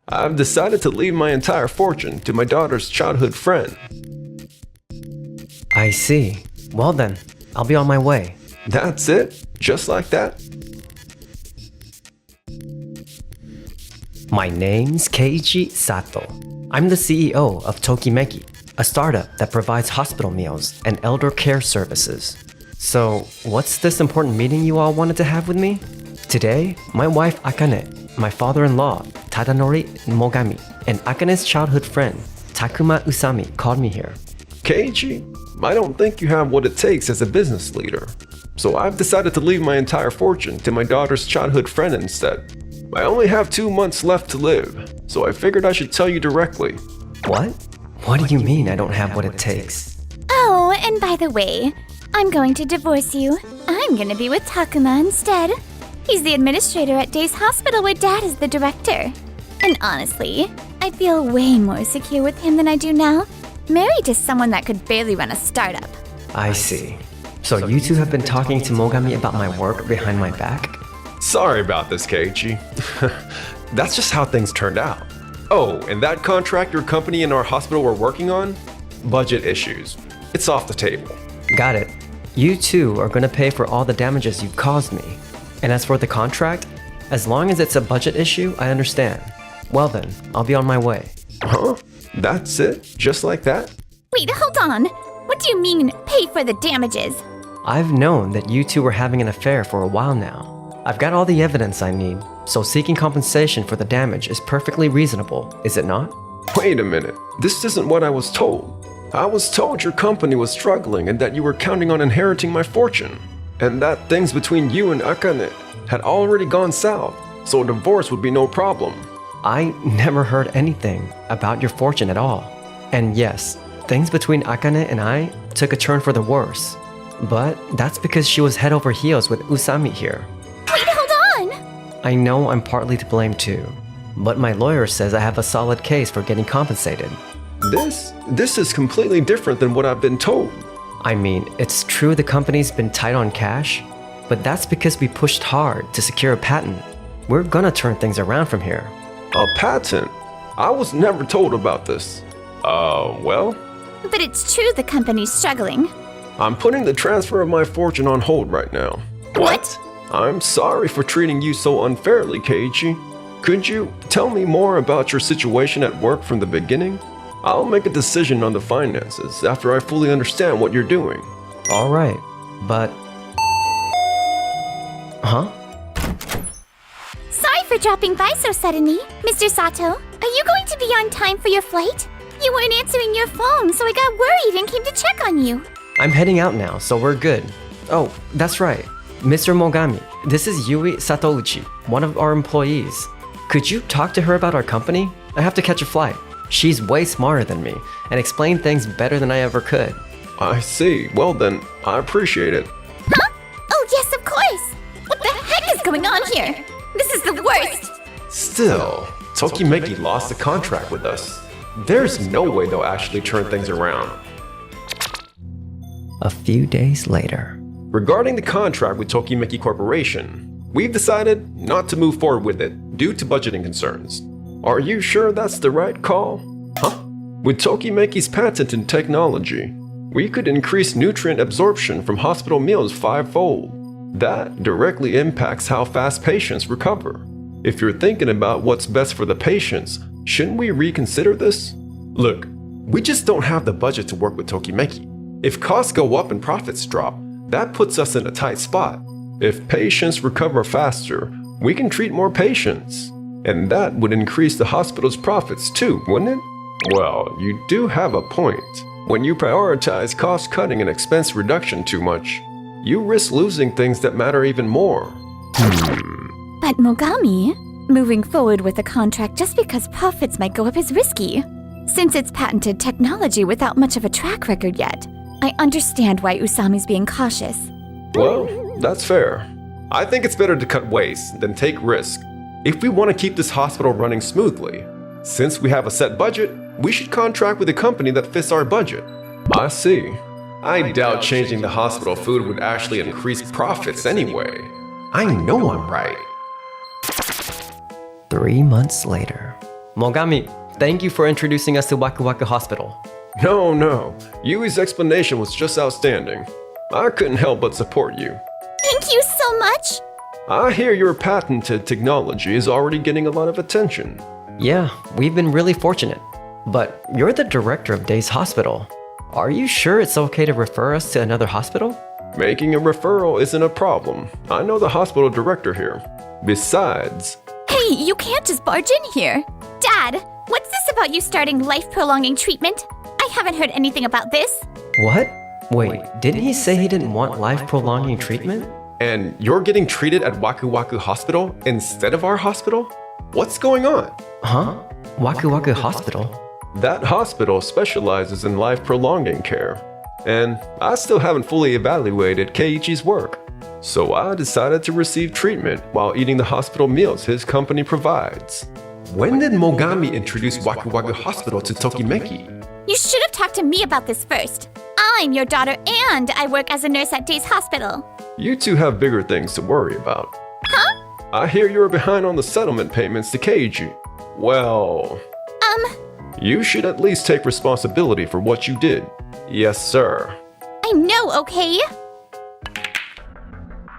I've decided to leave my entire fortune to my daughter's childhood friend. I see. Well then, I'll be on my way. That's it? Just like that? My name's Keiichi Sato. I'm the CEO of Tokimeki, a startup that provides hospital meals and elder care services. So, what's this important meeting you all wanted to have with me? Today, my wife Akane, my father-in-law Tadanori Mogami, and Akane's childhood friend Takuma Usami called me here. Keiichi, I don't think you have what it takes as a business leader. So I've decided to leave my entire fortune to my daughter's childhood friend instead. I only have 2 months left to live, so I figured I should tell you directly. What? What do you mean I don't have what it takes? Oh, and by the way, I'm going to divorce you. I'm gonna be with Takuma instead. He's the administrator at Day's Hospital where Dad is the director. And honestly, I feel way more secure with him than I do now, married to someone that could barely run a startup. I see. So you two have been talking to Mogami about my work behind my back? Sorry about this, Keiichi. That's just how things turned out. Oh, and that contract your company and our hospital were working on? Budget issues. It's off the table. Got it. You two are gonna pay for all the damages you've caused me. And as for the contract, as long as it's a budget issue, I understand. Well then, I'll be on my way. Huh? That's it? Just like that? Wait, hold on. What do you mean, pay for the damages? I've known that you two were having an affair for a while now. I've got all the evidence I need, so seeking compensation for the damage is perfectly reasonable, is it not? Wait a minute. This isn't what I was told. I was told your company was struggling and that you were counting on inheriting my fortune. And that things between you and Akane had already gone south, so a divorce would be no problem. I never heard anything about your fortune at all. And yes, things between Akane and I took a turn for the worse. But that's because she was head over heels with Usami here. Wait, hold on! I know I'm partly to blame too, but my lawyer says I have a solid case for getting compensated. This is completely different than what I've been told. I mean, it's true the company's been tight on cash, but that's because we pushed hard to secure a patent. We're gonna turn things around from here. A patent? I was never told about this. Well? But it's true the company's struggling. I'm putting the transfer of my fortune on hold right now. What? I'm sorry for treating you so unfairly, Keiichi. Could you tell me more about your situation at work from the beginning? I'll make a decision on the finances after I fully understand what you're doing. Alright, but... Huh? Sorry for dropping by so suddenly, Mr. Sato. Are you going to be on time for your flight? You weren't answering your phone, so I got worried and came to check on you. I'm heading out now, so we're good. Oh, that's right. Mr. Mogami, this is Yui Satouchi, one of our employees. Could you talk to her about our company? I have to catch a flight. She's way smarter than me and explained things better than I ever could. I see. Well then, I appreciate it. Huh? Oh yes, of course! What the heck is going on here? This is the worst! Still, Tokimeki lost the contract with us. There's no way they'll actually turn things around. A few days later. Regarding the contract with Tokimeki Corporation, we've decided not to move forward with it due to budgeting concerns. Are you sure that's the right call? Huh? With Tokimeki's patent and technology, we could increase nutrient absorption from hospital meals 5-fold. That directly impacts how fast patients recover. If you're thinking about what's best for the patients, shouldn't we reconsider this? Look, we just don't have the budget to work with Tokimeki. If costs go up and profits drop, that puts us in a tight spot. If patients recover faster, we can treat more patients. And that would increase the hospital's profits too, wouldn't it? Well, you do have a point. When you prioritize cost cutting and expense reduction too much, you risk losing things that matter even more. But Mogami, moving forward with a contract just because profits might go up is risky. Since it's patented technology without much of a track record yet, I understand why Usami's being cautious. Well, that's fair. I think it's better to cut waste than take risk. If we want to keep this hospital running smoothly, since we have a set budget, we should contract with a company that fits our budget. I see. I doubt changing the hospital food would actually increase profits anyway. I know I'm right. 3 months later. Mogami, thank you for introducing us to Waku Waku Hospital. No. Yui's explanation was just outstanding. I couldn't help but support you. Thank you so much. I hear your patented technology is already getting a lot of attention. Yeah, we've been really fortunate. But you're the director of Days Hospital. Are you sure it's okay to refer us to another hospital? Making a referral isn't a problem. I know the hospital director here. Besides, Hey, you can't just barge in here. Dad, what's this about you starting life-prolonging treatment? I haven't heard anything about this. What? Wait, didn't he say he didn't want life-prolonging treatment? and you're getting treated at Waku Waku Hospital instead of our hospital? What's going on? Huh? Waku Waku Hospital? That hospital specializes in life-prolonging care, and I still haven't fully evaluated Keiichi's work. So I decided to receive treatment while eating the hospital meals his company provides. When did Mogami introduce Waku Waku Hospital to Tokimeki? You should have talked to me about this first. I'm your daughter and I work as a nurse at Days Hospital. You two have bigger things to worry about. Huh? I hear you're behind on the settlement payments to Keiichi. Well, you should at least take responsibility for what you did. Yes, sir. I know, okay?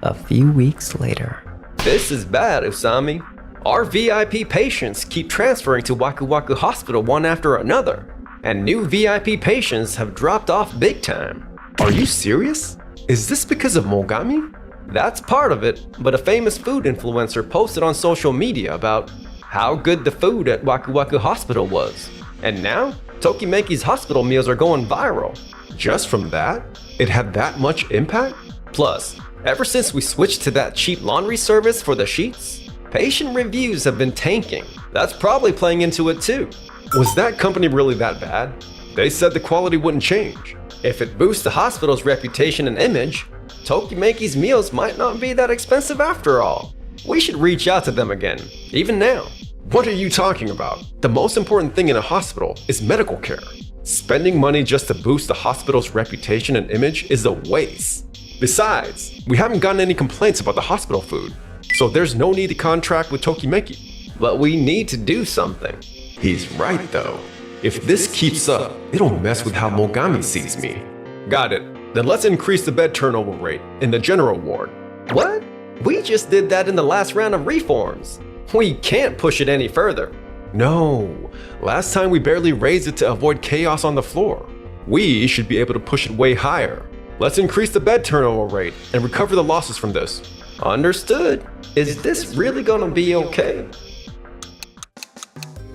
A few weeks later. This is bad, Usami. Our VIP patients keep transferring to Waku Waku Hospital one after another, and new VIP patients have dropped off big time. Are you serious? Is this because of Mogami? That's part of it, but a famous food influencer posted on social media about how good the food at Waku Waku Hospital was. And now, Tokimeki's hospital meals are going viral. Just from that? It had that much impact? Plus, ever since we switched to that cheap laundry service for the sheets, patient reviews have been tanking. That's probably playing into it too. Was that company really that bad? They said the quality wouldn't change. If it boosts the hospital's reputation and image, Tokimeki's meals might not be that expensive after all. We should reach out to them again, even now. What are you talking about? The most important thing in a hospital is medical care. Spending money just to boost the hospital's reputation and image is a waste. Besides, we haven't gotten any complaints about the hospital food, so there's no need to contract with Tokimeki. But we need to do something. He's right though. If this keeps up, it'll mess with how Mogami sees me. Got it. Then let's increase the bed turnover rate in the general ward. What? We just did that in the last round of reforms. We can't push it any further. No, last time we barely raised it to avoid chaos on the floor. We should be able to push it way higher. Let's increase the bed turnover rate and recover the losses from this. Understood. Is this really gonna be okay?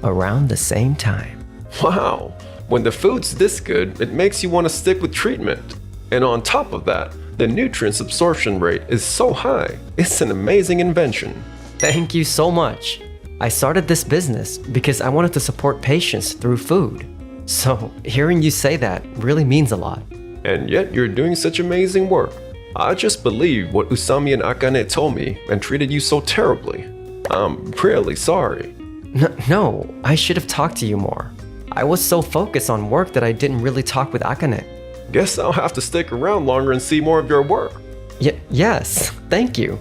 Around the same time. Wow, when the food's this good, it makes you want to stick with treatment. And on top of that, the nutrients absorption rate is so high. It's an amazing invention. Thank you so much. I started this business because I wanted to support patients through food. So hearing you say that really means a lot. And yet you're doing such amazing work. I just believed what Usami and Akane told me and treated you so terribly. I'm really sorry. No, I should have talked to you more. I was so focused on work that I didn't really talk with Akane. Guess I'll have to stick around longer and see more of your work. Yes, thank you.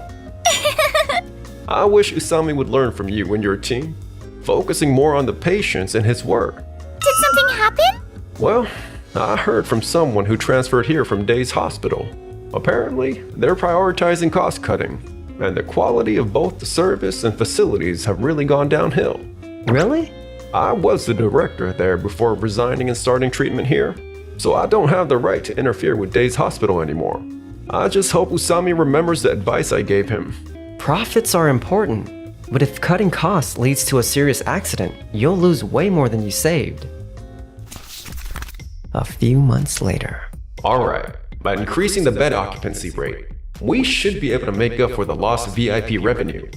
I wish Usami would learn from you and your team, focusing more on the patients and his work. Did something happen? Well, I heard from someone who transferred here from Days Hospital. Apparently, they're prioritizing cost cutting, and the quality of both the service and facilities have really gone downhill. Really? I was the director there before resigning and starting treatment here, so I don't have the right to interfere with Days Hospital anymore. I just hope Usami remembers the advice I gave him. Profits are important, but if cutting costs leads to a serious accident, you'll lose way more than you saved. A few months later. Alright, by increasing the bed occupancy rate, we should be able to make up for the lost VIP revenue.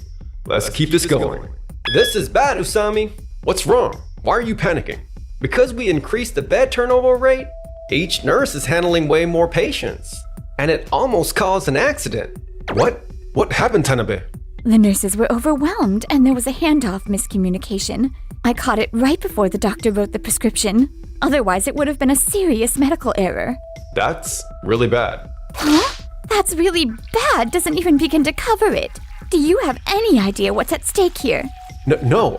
Let's keep this going. This is bad, Usami. What's wrong? Why are you panicking? Because we increased the bed turnover rate, each nurse is handling way more patients, and it almost caused an accident. What? What happened, Tanabe? The nurses were overwhelmed and there was a handoff miscommunication. I caught it right before the doctor wrote the prescription. Otherwise, it would have been a serious medical error. That's really bad. Huh? That's really bad doesn't even begin to cover it. Do you have any idea what's at stake here? No,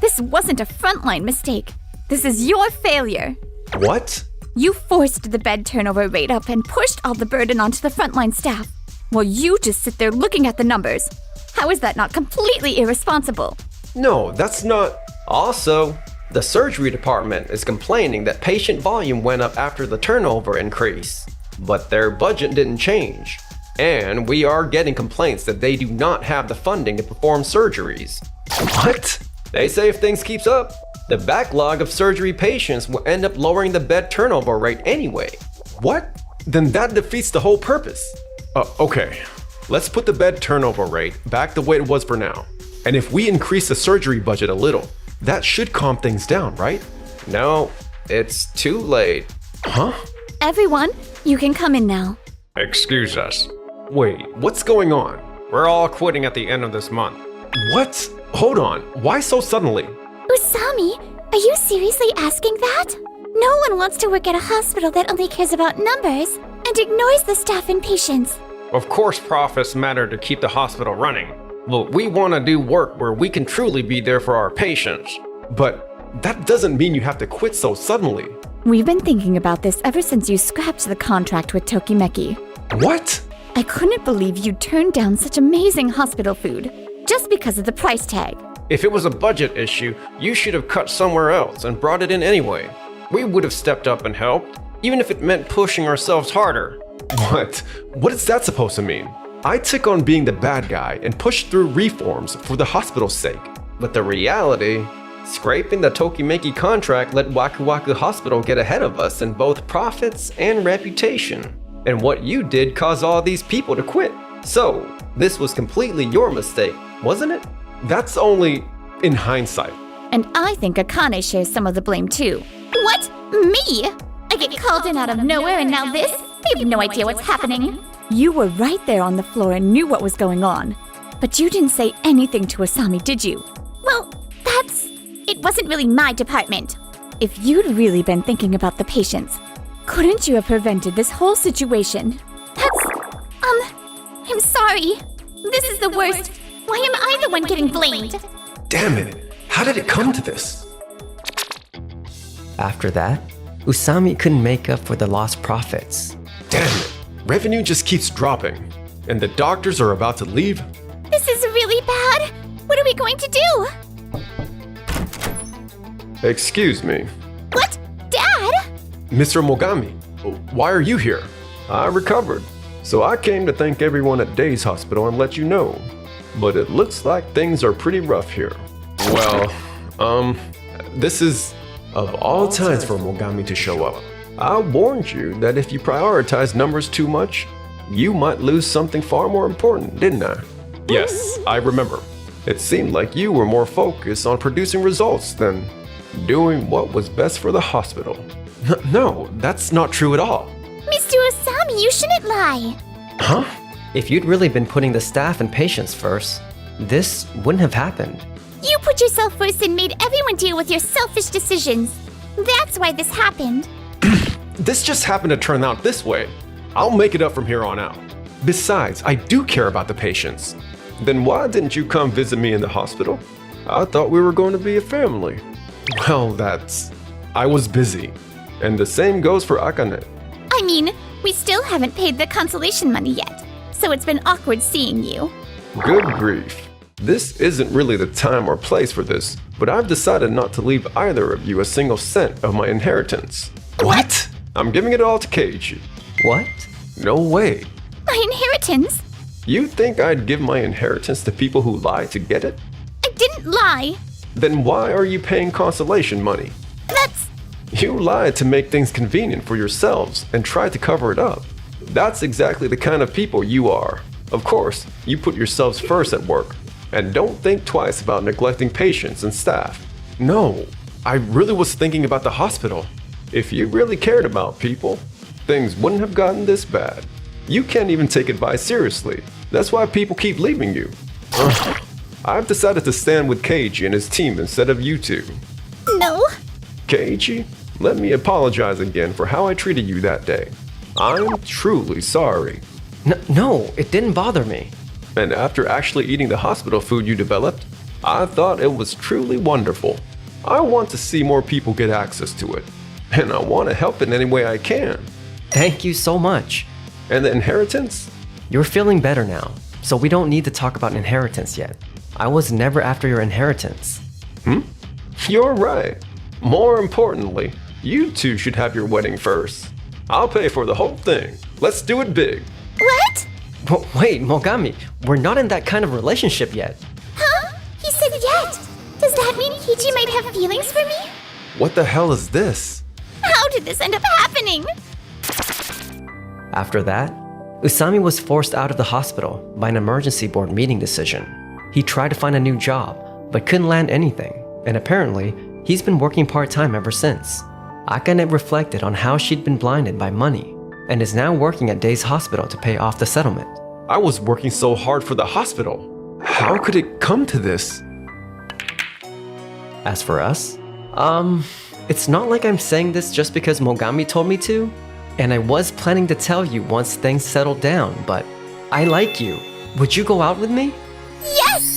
This wasn't a frontline mistake. This is your failure. What? You forced the bed turnover rate up and pushed all the burden onto the frontline staff, while you just sit there looking at the numbers. How is that not completely irresponsible? No, that's not. Also, the surgery department is complaining that patient volume went up after the turnover increase, but their budget didn't change. And we are getting complaints that they do not have the funding to perform surgeries. What? They say if things keeps up, the backlog of surgery patients will end up lowering the bed turnover rate anyway. What? Then that defeats the whole purpose. Okay, let's put the bed turnover rate back the way it was for now. And if we increase the surgery budget a little, that should calm things down, right? No, it's too late. Huh? Everyone, you can come in now. Excuse us. Wait, what's going on? We're all quitting at the end of this month. What? Hold on, why so suddenly? Usami, are you seriously asking that? No one wants to work at a hospital that only cares about numbers and ignores the staff and patients. Of course, profits matter to keep the hospital running. But we want to do work where we can truly be there for our patients. But that doesn't mean you have to quit so suddenly. We've been thinking about this ever since you scrapped the contract with Tokimeki. What? I couldn't believe you turned down such amazing hospital food just because of the price tag. If it was a budget issue, you should have cut somewhere else and brought it in anyway. We would have stepped up and helped, even if it meant pushing ourselves harder. What? What is that supposed to mean? I took on being the bad guy and pushed through reforms for the hospital's sake. But the reality, scraping the Tokimeki contract let Waku Waku Hospital get ahead of us in both profits and reputation. And what you did caused all these people to quit. So, this was completely your mistake, wasn't it? That's only in hindsight. And I think Akane shares some of the blame too. What? Me? I get called in out of nowhere and now this? I have no idea what's happening. You were right there on the floor and knew what was going on. But you didn't say anything to Asami, did you? Well, it wasn't really my department. If you'd really been thinking about the patients, couldn't you have prevented this whole situation? I'm sorry. This is the worst. Why am I the one getting blamed? Damn it. How did it come to this? After that, Usami couldn't make up for the lost profits. Damn it. Revenue just keeps dropping. And the doctors are about to leave? This is really bad. What are we going to do? Excuse me. What? Dad? Mr. Mogami, why are you here? I recovered, so I came to thank everyone at Day's Hospital and let you know. But it looks like things are pretty rough here. Well, this is of all times for Mogami to show up. I warned you that if you prioritize numbers too much, you might lose something far more important, didn't I? Yes, I remember. It seemed like you were more focused on producing results than doing what was best for the hospital. No, that's not true at all. Mr. Asami, you shouldn't lie. Huh? If you'd really been putting the staff and patients first, this wouldn't have happened. You put yourself first and made everyone deal with your selfish decisions. That's why this happened. This just happened to turn out this way. I'll make it up from here on out. Besides, I do care about the patients. Then why didn't you come visit me in the hospital? I thought we were going to be a family. Well, I was busy. And the same goes for Akane. I mean, we still haven't paid the consolation money yet, so it's been awkward seeing you. Good grief. This isn't really the time or place for this, but I've decided not to leave either of you a single cent of my inheritance. What? I'm giving it all to Keiji. What? No way. My inheritance? You think I'd give my inheritance to people who lie to get it? I didn't lie. Then why are you paying consolation money? That's... You lied to make things convenient for yourselves and tried to cover it up. That's exactly the kind of people you are. Of course, you put yourselves first at work, and don't think twice about neglecting patients and staff. No, I really was thinking about the hospital. If you really cared about people, things wouldn't have gotten this bad. You can't even take advice seriously. That's why people keep leaving you. Ugh. I've decided to stand with Keiji and his team instead of you two. No. Keiji, let me apologize again for how I treated you that day. I'm truly sorry. No, it didn't bother me. And after actually eating the hospital food you developed, I thought it was truly wonderful. I want to see more people get access to it, and I want to help in any way I can. Thank you so much. And the inheritance? You're feeling better now, so we don't need to talk about inheritance yet. I was never after your inheritance. You're right. More importantly, you two should have your wedding first. I'll pay for the whole thing. Let's do it big. What? Wait, Mogami, we're not in that kind of relationship yet. Huh? He said yet. Does that mean Kichi might have feelings for me? What the hell is this? How did this end up happening? After that, Usami was forced out of the hospital by an emergency board meeting decision. He tried to find a new job, but couldn't land anything, and apparently, he's been working part-time ever since. Akane reflected on how she'd been blinded by money, and is now working at Day's hospital to pay off the settlement. I was working so hard for the hospital. How could it come to this? As for us, it's not like I'm saying this just because Mogami told me to, and I was planning to tell you once things settled down, but I like you. Would you go out with me? Yes!